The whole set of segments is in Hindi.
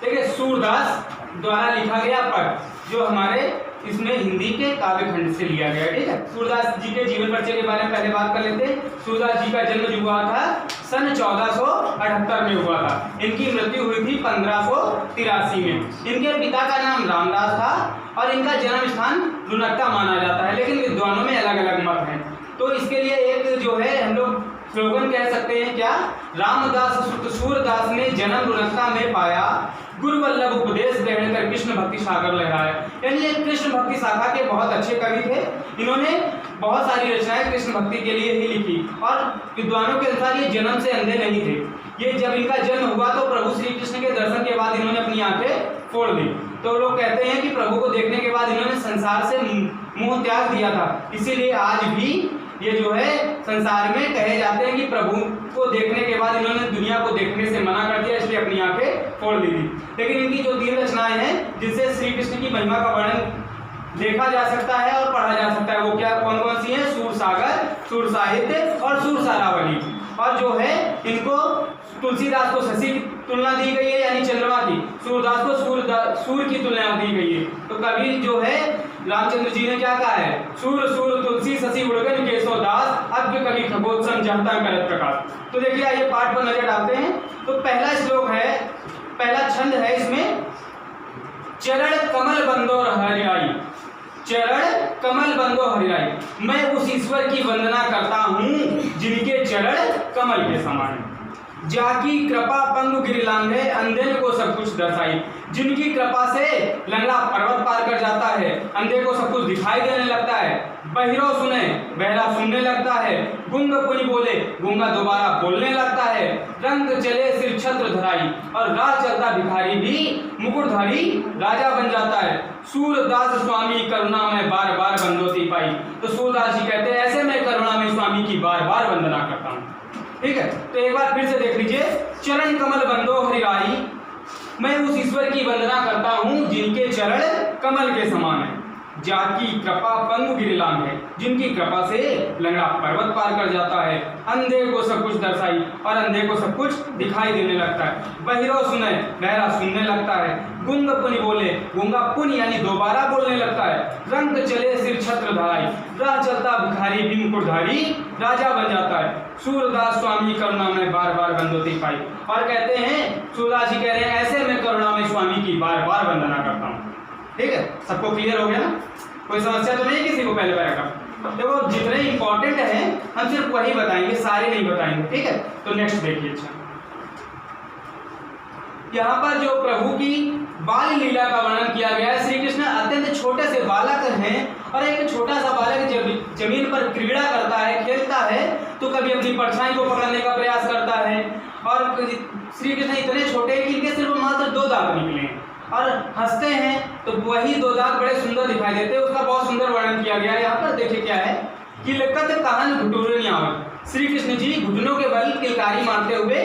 देखिए सूरदास द्वारा लिखा गया पद, जो हमारे इसमें हिंदी के काव्य खंड से लिया गया। ठीक है, सूरदास जी के जीवन परिचय के बारे में पहले बात कर लेते हैं। सूरदास जी का जन्म जो हुआ था सन 1478 में हुआ था। इनकी मृत्यु हुई थी 1583 में। इनके पिता का नाम रामदास था और इनका जन्म स्थान लुनक्ता माना जाता है, लेकिन विद्वानों में अलग अलग मत हैं। तो इसके लिए एक जो है हम लोग स्लोगन कह सकते हैं क्या, रामदास सुत सूरदास ने जन्म लुनक्ता में पाया, गुरु वल्लभ उपदेश ग्रहण कर कृष्ण भक्ति सागर लहराया। यानी ये कृष्ण भक्ति शाखा के बहुत अच्छे कवि थे। इन्होंने बहुत सारी रचनाएं कृष्ण भक्ति के लिए ही लिखी और विद्वानों के अनुसार ये जन्म से अंधे नहीं थे। ये जब इनका जन्म हुआ तो प्रभु श्री कृष्ण के दर्शन के बाद इन्होंने अपनी आंखें फोड़ दी। तो लोग कहते हैं कि प्रभु को देखने के बाद इन्होंने संसार से मोह त्याग दिया था। इसीलिए आज भी ये जो है संसार में कहे जाते हैं कि प्रभु को देखने के बाद इन्होंने दुनिया को देखने से मना कर दिया, इसलिए अपनी आंखें फोड़ ली थी। लेकिन इनकी जो 3 रचनाएं हैं जिनसे श्री कृष्ण की महिमा का वर्णन देखा जा सकता है और पढ़ा जा सकता है, वो क्या कौन कौन सी हैं, सूर सागर, सूर साहित्य और सूर सारावली। और जो है इनको तुलसीदास को शशि की तुलना दी गई है यानी चंद्रमा की, सूरदास को सूर की तुलना दी गई है। तो कवि जो है रामचंद्र जी ने क्या कहा है, सूर सूर तुलसी शशि उड़गन केशवदास, अज्ञ कवि खगोत्सम जहता करत प्रकाश। तो देखिए आइए पाठ पर नजर डालते हैं। तो पहला श्लोक है, पहला छंद है इसमें, चरण कमल बंदो हरियाई, चरण कमल बंदो हरियाई। मैं उस ईश्वर की वंदना करता हूँ जिनके चरण कमल के समान है। जाकी कृपा पंगु गिरि लांघे, अंधे को सब कुछ दर्शाई। जिनकी कृपा से लंगड़ा पर्वत पार कर जाता है, अंधे को सब कुछ दिखाई देने लगता है, बहिरो सुने बहरा सुनने लगता है, गुंग पुनि बोले गूंगा दोबारा बोलने लगता है, रंग चले सिर छत्र धराई, और राह चलता भिखारी भी मुकुटधारी राजा बन जाता है। सूरदास स्वामी करुणा में बार बार बंदोती पाई। तो सूरदास जी कहते हैं ऐसे मैं करुणा में स्वामी की बार बार वंदना करता हूँ। ठीक है, तो एक बार फिर से देख लीजिए, चरण कमल बंदो हरिराई, मैं उस ईश्वर की वंदना करता हूँ जिनके चरण कमल के समान है। जाकी कृपा पंगु गिरि लांघे, जिनकी कृपा से लंगड़ा पर्वत पार कर जाता है, अंधे को सब कुछ दर्शाई और अंधे को सब कुछ दिखाई देने लगता है, बहिरो सुने बहरा सुनने लगता है, गुंग पुनि बोले गूंगा पुनि यानी दोबारा बोलने लगता है, रंग चले सिर छत्र धराई, राह चलता भिखारी भी मुकुटधारी राजा बन जाता है। सूरदास स्वामी करुणा में बार बार बंदोती पाई। और कहते हैं सूरदास जी कह रहे हैं ऐसे मैं करुणा में स्वामी की बार बार वंदना करता हूँ। ठीक है, सबको क्लियर हो गया ना, कोई समस्या तो नहीं किसी को पहले पैराग्राफ। देखो जितने इंपॉर्टेंट हैं हम सिर्फ वही बताएंगे, सारे नहीं बताएंगे। ठीक है, तो नेक्स्ट देखिए। अच्छा, यहाँ पर जो प्रभु की बाल लीला का वर्णन किया गया है, श्री कृष्ण अत्यंत छोटे से बालक हैं और एक छोटा सा बालक जब जमीन पर क्रीड़ा करता है, खेलता है, तो कभी अपनी परछाई को पकड़ने का प्रयास करता है। और श्री कृष्ण इतने छोटे हैं कि इनके सिर्फ मात्र 2 दांत निकले हैं और हंसते हैं, तो वही 2 दांत बड़े सुंदर दिखाई देते हैं। उसका बहुत सुंदर वर्णन किया गया है। यहाँ पर देखिए क्या है कि लिखत कहन घुटुरनियावत, श्री कृष्ण जी घुटनों के बल किलकारी मारते हुए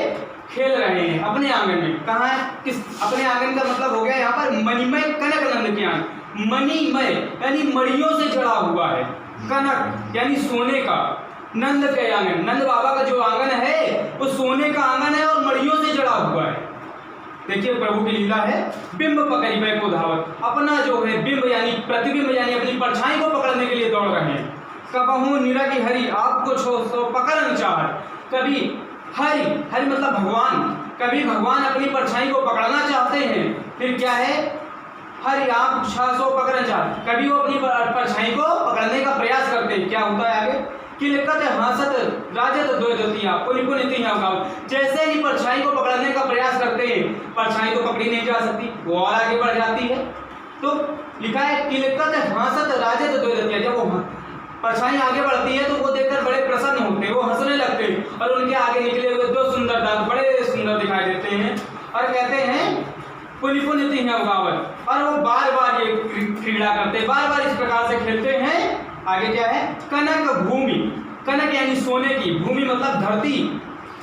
खेल रहे हैं अपने आंगन में। कहाँ है, किस अपने आंगन का मतलब हो गया यहाँ पर मणिमय कनक नंद के आंगन। मणिमय यानी मणियों से जड़ा हुआ है, कनक यानी सोने का, नंद के आंगन, नंद बाबा का जो आंगन है वो सोने का आंगन है और मणियों से जड़ा हुआ है। देखिए प्रभु की लीला है, बिंब पकड़ी मैं को धावत, अपना जो है बिंब यानी प्रतिबिंब यानी अपनी परछाई को पकड़ने के लिए दौड़ रहे हैं। कबहू निरखि हरि आपको छो सो पकड़न चाहत, कभी हरि, हरि मतलब भगवान, कभी भगवान अपनी परछाई को पकड़ना चाहते हैं, फिर क्या है हरि आप सो पकड़ना चाहते, कभी वो अपनी परछाई को पकड़ने का प्रयास करते हैं। क्या होता है आगे कि लिखत है हासत राजत दो जतिया पुनि पुनि तिहा गाँव, जैसे ही परछाई को पकड़ने का प्रयास करते हैं, परछाई तो पकड़ी नहीं जा सकती, वो और आगे बढ़ जाती है। तो लिखा है कि लिखत है हासत राजत दो जतिया, जब वो परछाई आगे बढ़ती है तो वो देखकर बड़े प्रसन्न होते हैं, वो हंसने लगते हैं और उनके आगे निकले हुए 2 सुंदर दांत बड़े सुंदर दिखाई देते हैं। और कहते हैं पुनि पुनि तिहा गावत, और वो बार बार ये क्रीड़ा करते हैं, बार बार इस प्रकार से खेलते हैं। आगे क्या है, कनक भूमि, कनक यानी सोने की, भूमि मतलब धरती,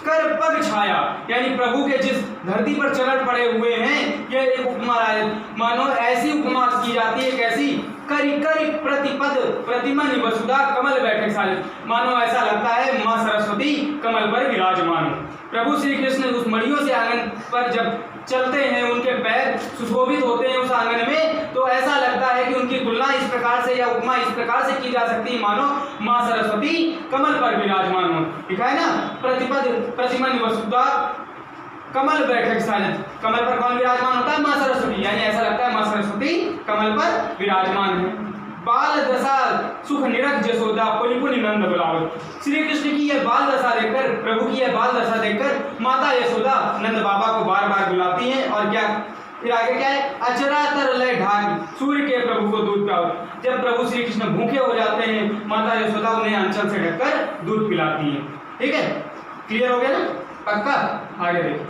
कर पग छाया यानी प्रभु के जिस धरती पर चरण पड़े हुए हैं, यह एक उपमा है। मानो ऐसी उपमा की जाती है, कैसी, करी करी प्रतिपद प्रतिमा वसुधा कमल बैठे सारे, मानो ऐसा लगता है माँ सरस्वती कमल पर विराजमान हो। प्रभु श्री कृष्ण उस मड़ियों से आंगन पर जब चलते हैं, उनके पैर सुशोभित होते हैं उस आंगन में, तो ऐसा लगता है कि उनकी तुलना इस प्रकार से या उपमा इस प्रकार से की जा सकती है मानो माँ सरस्वती कमल पर विराजमान हो। लिखा है ना, प्रतिपद प्रतिमन वसुधा कमल बैठक साजत। कमल पर कौन विराजमान होता है? माँ सरस्वती। यानी ऐसा लगता है माँ सरस्वती कमल पर विराजमान है। बाल दशा सुख निरख जसोदा पुनि नंद बुलावत। श्री कृष्ण की यह बाल दशा देखकर, प्रभु की यह बाल दशा देखकर माता यशोदा नंद बाबा को बार बार बुलाती हैं। और क्या फिर आगे क्या है? अचरा तर लय ढाक सूर्य के प्रभु को दूध पिलाओ। जब प्रभु श्री कृष्ण भूखे हो जाते हैं, माता यशोदा उन्हें अंचल से ढककर दूध पिलाती है। ठीक है, क्लियर हो गया ना? पक्का? आगे देखो,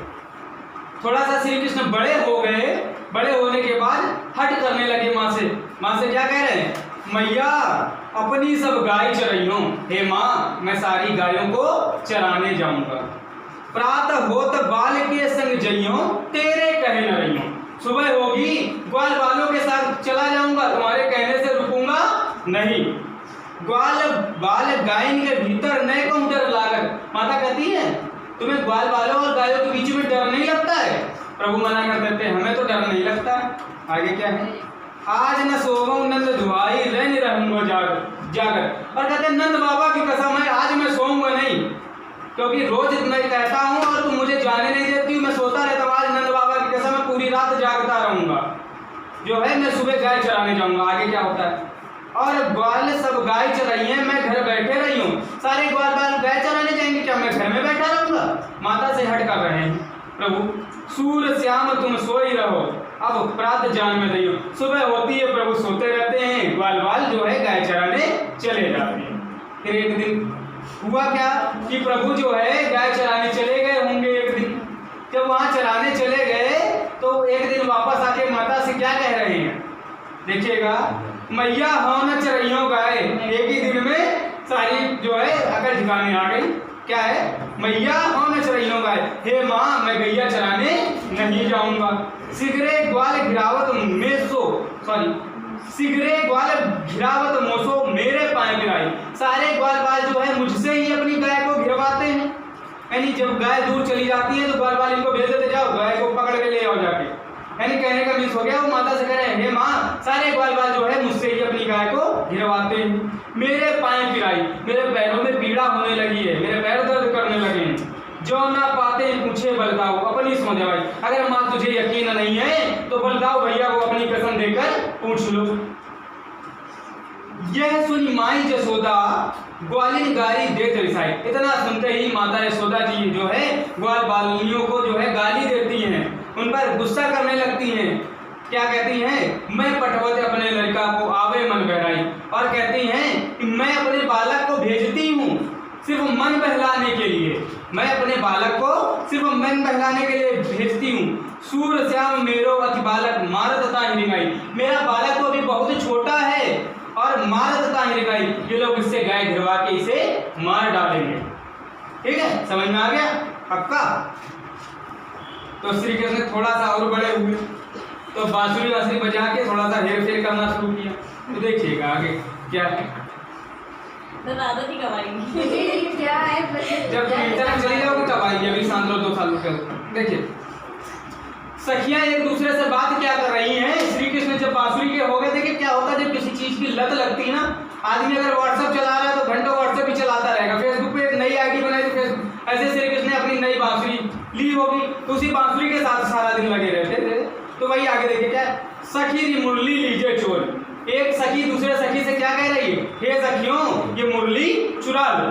थोड़ा सा श्री कृष्ण बड़े हो गए, बड़े होने के बाद हट करने लगे माँ से। माँ से क्या कह रहे हैं? मैया अपनी सब गाय चरइयों, हे माँ मैं सारी गायों को चराने जाऊंगा। प्रातः होत बाल के संग जइयों, तेरे कहे न रहियों। सुबह होगी, ग्वाल बालों के साथ चला जाऊंगा, तुम्हारे कहने से रुकूंगा नहीं। ग्वाल बाल गायन के भीतर नए को डर लागत। माता कहती है तुम्हें ग्वाल बालों और गायों के बीच में डर नहीं लगता है? प्रभु मना कर देते हैं, हमें तो डर नहीं लगता। आगे क्या है? आज न सोवो नंद दुहाई रहने रहूंगा जागर। और कहते हैं नंद बाबा की कसम है, आज मैं सोऊंगा नहीं, क्योंकि रोज मैं कहता हूँ और तुम मुझे जाने नहीं देती हूँ, मैं सोता रहता हूँ। आज नंद बाबा की कसम मैं पूरी रात जागता रहूंगा, जो है मैं सुबह गाय चराने जाऊंगा। आगे क्या होता है? और ग्वाल सब गाय चराई है, मैं घर बैठे रही हूँ। सारे ग्वाल बाल गाय चराने जाएंगे, क्या मैं घर में बैठा रहूंगा? माता से हट कर रहे हैं प्रभु। सूर श्याम तुम सोई रहो, अब प्रात जान में रहियो। सुबह होती है, प्रभु सोते रहते हैं, ग्वाल बाल जो है गाय चराने चले जाते हैं। फिर एक दिन हुआ क्या कि प्रभु जो है गाय चराने चले गए होंगे। एक दिन जब वहां चराने चले गए तो एक दिन वापस आके माता से क्या कह रहे हैं? देखिएगा, मैया हो न चरइयों गाय। एक ही दिन में सारी जो है अकल ठिकाने आ गई। क्या है? मैया हो न चरइयों गाय, हे माँ मैं गैया चराने नहीं जाऊंगा। सिगरे ग्वाल घिरावत मेसो, सॉरी सिगरे ग्वाल घिरावत मोसो मेरे पाए गिराई। सारे ग्वाल बाल जो है मुझसे ही अपनी गाय को घिरवाते हैं। यानी जब गाय दूर चली जाती है तो ग्वाल बाल इनको भेज देते, जाओ गाय को पकड़ के ले आओ जाके। यानी कहने का मीन्स हो गया, वो माता से कह रहे हैं हे माँ सारे ग्वाल बाल जो है मुझसे ही अपनी गाय को घिरवाते हैं। मेरे पाए पिराई, मेरे पैरों में पीड़ा होने लगी है, मेरे पैर दर्द करने लगे हैं। जो ना पाते पूछे बलदाऊ अपनी समझ भाई। अगर माँ तुझे यकीन नहीं है तो बलदाऊ भैया को अपनी कसम देकर पूछ लो। यह सुनी माई जसोदा ग्वालिन गाली दे रिसाई। इतना सुनते ही माता यशोदा जी जो है ग्वाल बालियों को जो है गाली देती हैं, उन पर गुस्सा करने लगती हैं। क्या कहती हैं? मैं पटवत अपने लड़का को आवे मन बहराई। और कहती हैं कि मैं अपने बालक को भेजती हूँ सिर्फ मन बहलाने के लिए, मैं अपने बालक को सिर्फ मन बहलाने के लिए भेजती हूँ। सूर श्याम मेरो अति बालक मारत ताहिरिगाई। मेरा बालक तो अभी बहुत छोटा है और मारत ताहिरिगाई, ये लोग इससे गाय घिरवा के इसे मार डालेंगे। ठीक है, समझ में आ गया? पक्का? तो श्री कृष्ण थोड़ा सा और बड़े हुए तो बांसुरी वांसुरी बजा के थोड़ा सा हेर फेर करना शुरू किया। तो देखिएगा आगे क्या है। तो दादा जी कब आएंगे? क्या है जब कीर्तन चली जाओगे तब आएंगे, अभी शांत रहो 2 साल के। देखिए सखियां एक दूसरे से बात क्या कर रही हैं। श्री कृष्ण जब बांसुरी के हो गए, देखिए क्या होता है जब किसी चीज की लत लगती है ना, आदमी अगर व्हाट्सएप चला रहा है तो घंटों व्हाट्सएप ही चलाता रहेगा, फेसबुक पे एक नई आईडी बनाई तो फेसबुक। ऐसे श्री कृष्ण ने अपनी नई बांसुरी ली होगी तो उसी बांसुरी के साथ सारा दिन लगे रहते थे। तो वही आगे देखिए क्या है, सखी मुरली लीजिए चोर। एक सखी दूसरे सखी से क्या कह रही है? हे सखियों ये मुरली चुरा लो,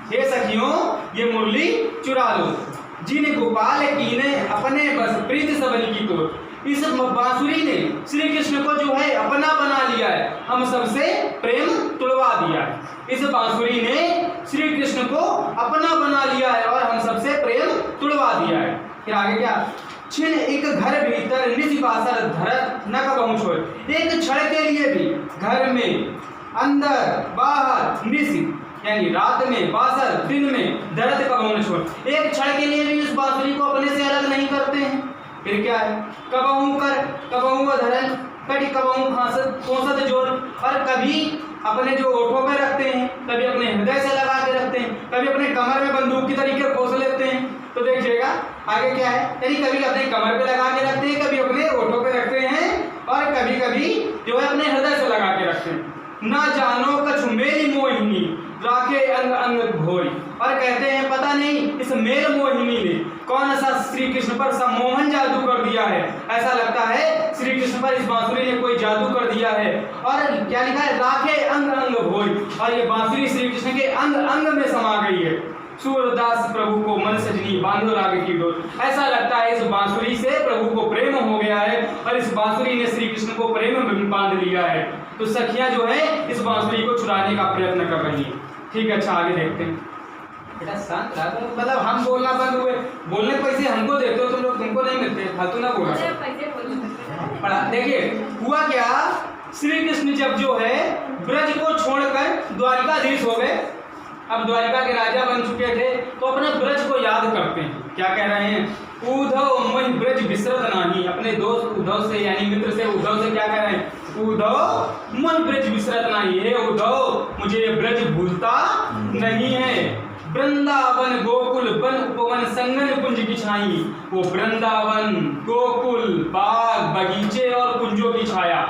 हे सखियों ये मुरली चुरा लो। जिन गोपाल कीने अपने बस प्रीत सबनी की तोड़। इस बांसुरी ने श्री कृष्ण को जो है अपना बना लिया है, हम सबसे प्रेम तुड़वा दिया है। इस बांसुरी ने श्री कृष्ण को अपना बना लिया है और हम सबसे प्रेम तुड़वा दिया है। फिर आगे क्या? छिन एक घर भीतर निज बासर धरत न कबहु छोड़। एक क्षण के लिए भी घर में अंदर बाहर निज यानी रात में बासर दिन में दर्द कबहु न छोड़। एक क्षण के लिए भी इस बांसुरी को अपने से अलग नहीं करते हैं। फिर क्या है? कबहु कर कबहु धरन कटी कबहु फांसत जोर। और कभी अपने जो ओठों पे रखते हैं, कभी अपने हृदय से लगा के रखते हैं, कभी अपने कमर में बंदूक की तरीके खोस लेते हैं। तो देखिएगा आगे क्या है, यानी कभी अपने कमर पे लगा के रखते हैं, कभी अपने ओठों पे रखते हैं और कभी कभी जो है अपने हृदय से लगा के रखते हैं। ना जानो कछु मेरी मोहिनी राखे अंग अंग भोरी, और कहते हैं पता नहीं इस मेल मोहिनी ने कौन सा श्री कृष्ण पर सम्मोहन जादू कर दिया है। ऐसा लगता है श्री कृष्ण पर इस बांसुरी ने कोई जादू कर दिया है। और क्या लिखा है, राखे अंग अंग भोरी, और ये बांसुरी श्री कृष्ण के अंग अंग में समा गई है। सूरदास प्रभु को मन सजनी बांधो राग की डोर, ऐसा लगता है इस बांसुरी से प्रभु को प्रेम हो गया है और इस बांसुरी ने श्री कृष्ण को प्रेम में बांध लिया है। तो सखियां जो है इस बांसुरी को चुराने का प्रयत्न कर रही है। ठीक है, अच्छा आगे देखते हैं। बेटा शांत रहा, मतलब हम बोलना बंद हुए, बोलने के पैसे हमको देते हो तुम लोग, तुमको नहीं मिलते, फालतू ना बोला। पढ़ा देखिए हुआ क्या, श्री कृष्ण जब जो है ब्रज को छोड़कर द्वारिकाधीश हो गए, अब द्वारिका के राजा बन चुके थे, तो अपने ब्रज को याद करते हैं। क्या कह रहे हैं, उद्धव मोहि ब्रज बिसरत नाही, अपने दोस्त उद्धव से यानी मित्र से उद्धव से क्या कह रहे हैं, उद्धव मोहि ब्रज बिसरत नाही, हे उद्धव मुझे ये ब्रज भूलता नहीं है। वृंदावन गोकुल वन उपवन संगन कुंज की छाई, वो वृंदावन गोकुल बाग बगीचे और कुंजों की छाया,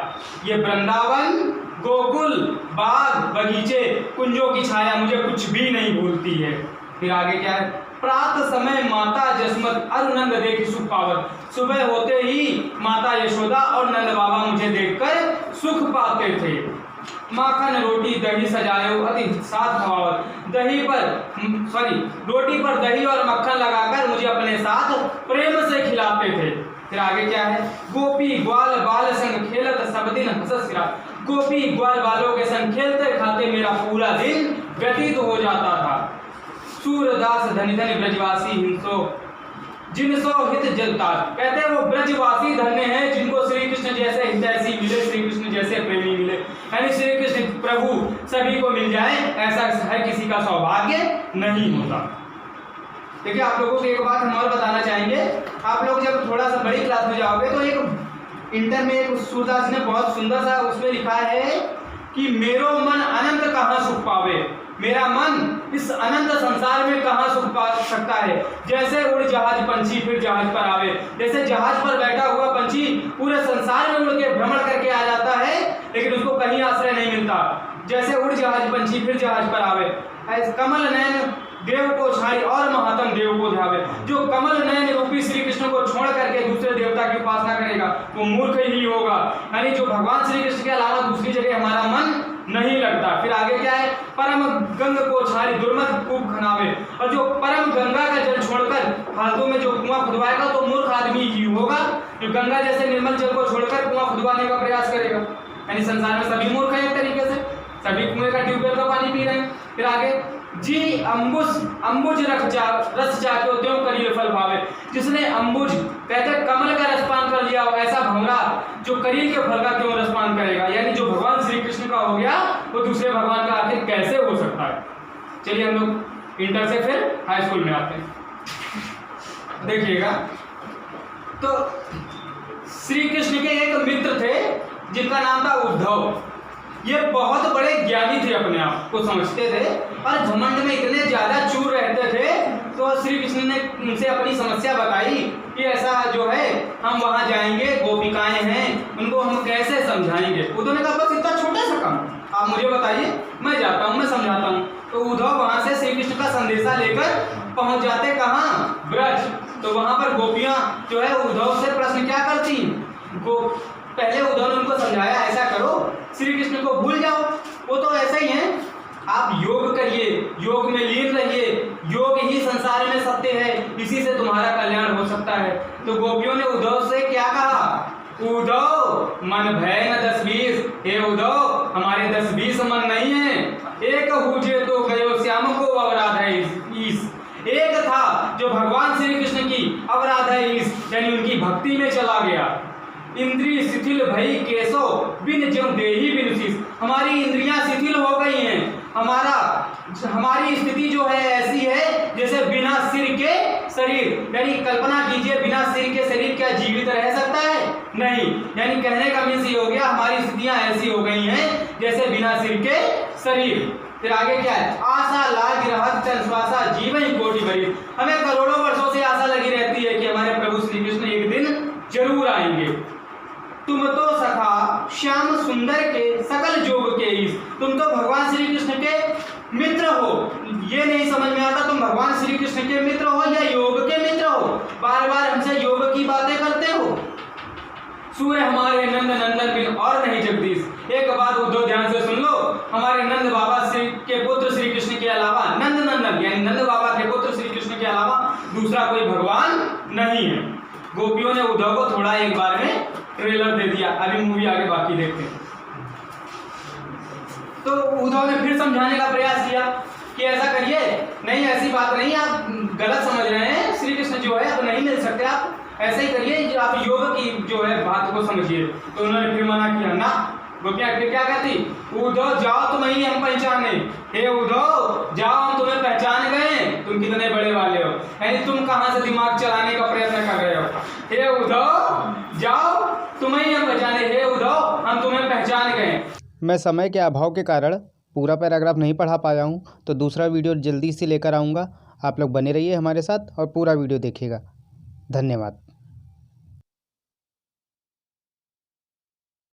ये वृंदावन गोकुल बाग बगीचे कुंजों की छाया मुझे कुछ भी नहीं भूलती है। फिर आगे क्या है, प्रात समय माता जसमत अरु नंद देखी सुख पावत, सुबह होते ही माता यशोदा और नंद बाबा मुझे देखकर सुख पाते थे। माखन रोटी दही सजायो अति साथ खवावत, दही पर रोटी पर दही और मक्खन लगाकर मुझे अपने साथ प्रेम से खिलाते थे। फिर आगे क्या है, गोपी ग्वाल बाल संग खेलत सब दिन हंसत सिरा, गोपी ग्वाल बालों के संग खेलते खाते मेरा पूरा दिन व्यतीत हो जाता था। सूरदास धनी धनी ब्रजवासी हिंसो जिनसो हित जलता, कहते हैं वो ब्रजवासी धन्य हैं जिनको श्री कृष्ण जैसे हितैषी मिले, श्री कृष्ण जैसे प्रेमी मिले, यानी श्री कृष्ण प्रभु सभी को मिल जाए ऐसा हर किसी का सौभाग्य नहीं होता। देखिए आप लोगों को एक बात हम और बताना चाहेंगे, आप लोग जब थोड़ा सा बड़ी क्लास में जाओगे तो एक इंटर में एक सूरदास ने बहुत सुंदर सा उसमें लिखा है कि मेरो मन अनंत कहाँ सुख पावे, मेरा मन इस अनंत संसार में कहाँ सुख पा सकता है। जैसे उड़ जहाज पंछी फिर जहाज पर आवे, जैसे जहाज पर बैठा हुआ पंछी पूरे संसार में उड़ के भ्रमण करके आ जाता है लेकिन उसको कहीं आश्रय नहीं मिलता, जैसे उड़ जहाज पंछी फिर जहाज पर आवे, ऐसे कमल नयन देव को छाई और महात्म देव को ध्यावे। जो कमल नयन रूपी श्री कृष्ण को छोड़ करके दूसरे देवता की उपासना करेगा वो मूर्ख ही होगा, यानी जो भगवान श्री कृष्ण के अलावा दूसरी जगह हमारा मन नहीं लगता। फिर आगे क्या है, परम गंग को छारी दुर्मत कूप खनावे, और जो परम गंगा का जल छोड़कर फालतू में जो कुआं खुदवाएगा तो मूर्ख आदमी ही होगा, जो गंगा जैसे निर्मल जल को छोड़कर कुआं खुदवाने का प्रयास करेगा। यानी संसार में सभी मूर्ख हैं एक तरीके से, सभी कुएं का ट्यूबवेल का पानी पी रहे हैं। फिर आगे जी अंबुज रस जाके त्यों करील फल भावे, जिसने अंबुज कहते कमल का रसपान कर लिया ऐसा भंवरा जो करील के फल का क्यों रसपान करेगा, यानी जो भगवान श्री कृष्ण का हो गया वो दूसरे भगवान का आखिर कैसे हो सकता है। चलिए हम लोग इंटर से फिर हाई स्कूल में आते हैं। देखिएगा तो श्री कृष्ण के एक मित्र थे जिनका नाम था उद्धव, ये बहुत बड़े ज्ञानी थे, अपने आप को समझते थे और घमंड में इतने ज्यादा चूर रहते थे। तो श्री कृष्ण ने उनसे अपनी समस्या बताई कि ऐसा जो है हम वहां जाएंगे, गोपिकाएं हैं उनको हम कैसे समझाएंगे। उद्धव ने कहा बस इतना छोटा सा काम आप मुझे बताइए, मैं जाता हूँ, मैं समझाता हूँ। तो उद्धव वहां से श्री कृष्ण का संदेशा लेकर पहुंच जाते कहाँ, ब्रज। तो वहां पर गोपियां जो है उद्धव से प्रश्न क्या करती, पहले उद्धव ने उनको समझाया ऐसा करो, श्री कृष्ण को भूल जाओ, वो तो ऐसा ही है, आप योग करिए, योग में लीन रहिए, योग ही संसार में सत्य है, इसी से तुम्हारा कल्याण हो सकता है। तो गोपियों ने उद्धव से क्या कहा, उद्धव मन भय न 10-20, हे उद्धव हमारे 10-20 मन नहीं है, एक हुजे तो गयो श्याम को अवराध है ईस, एक था जो भगवान श्री कृष्ण की अवराध है ईस यानी उनकी भक्ति में चला गया। इंद्रिय शिथिल भई केसो बिन ज्यों देही बिन शीस, हमारी इंद्रियां शिथिल हो गई हैं, हमारी स्थिति जो है ऐसी है जैसे बिना सिर के शरीर, यानी कल्पना कीजिए बिना सिर के शरीर क्या जीवित रह सकता है? नहीं। यानी कहने का मीन्स ये हो गया हमारी स्थितियां ऐसी हो गई हैं जैसे बिना सिर के शरीर। फिर आगे क्या है? आशा लाग रहत तन श्वासा जीवन कोटि भरी। हमें करोड़ों वर्षों से आशा लगी रहती है कि हमारे प्रभु श्री कृष्ण एक दिन जरूर आएंगे। तुम तो सखा श्याम सुंदर के सकल जोग के ईश, तुम तो भगवान श्री कृष्ण के मित्र हो। ये नहीं समझ में आता तुम भगवान श्री कृष्ण के मित्र हो या योग के मित्र हो। बार बार हमसे योग की बातें करते हो। सूर्य हमारे नंद नंदन बिन और नहीं जगदीश। एक बात उद्धव ध्यान से सुन लो, हमारे नंद बाबा श्री के पुत्र श्री कृष्ण के अलावा, नंद नंदन यानी नंद बाबा के पुत्र श्री कृष्ण के अलावा दूसरा कोई भगवान नहीं है। गोपियों ने उद्धव को थोड़ा एक बार में ट्रेलर दे दिया, अभी मूवी आगे बाकी देखते हैं। तो उद्धव ने फिर समझाने का प्रयास किया कि ऐसा करिए, नहीं ऐसी बात नहीं, आप गलत समझ रहे हैं, श्री कृष्ण जो है अब नहीं मिल सकते, आप ऐसे ही करिए, आप योग की जो है बात को समझिए। तो उन्होंने फिर मना किया ना। गोपियां फिर क्या कहती? उद्धव जाओ तुम ही हम पहचाने, हे उद्धव जाओ हम तुम्हें पहचान गए, तुम कितने बड़े वाले हो। यानी तुम कहां से दिमाग चलाने का प्रयत्न कर रहे हो। हे उद्धव जाओ तुम ही हम पहचाने, हे उद्धव हम तुम्हें पहचान गए। मैं समय के अभाव के कारण पूरा पैराग्राफ नहीं पढ़ा पाया हूँ, तो दूसरा वीडियो जल्दी से लेकर आऊँगा। आप लोग बने रहिए हमारे साथ और पूरा वीडियो देखिएगा। धन्यवाद।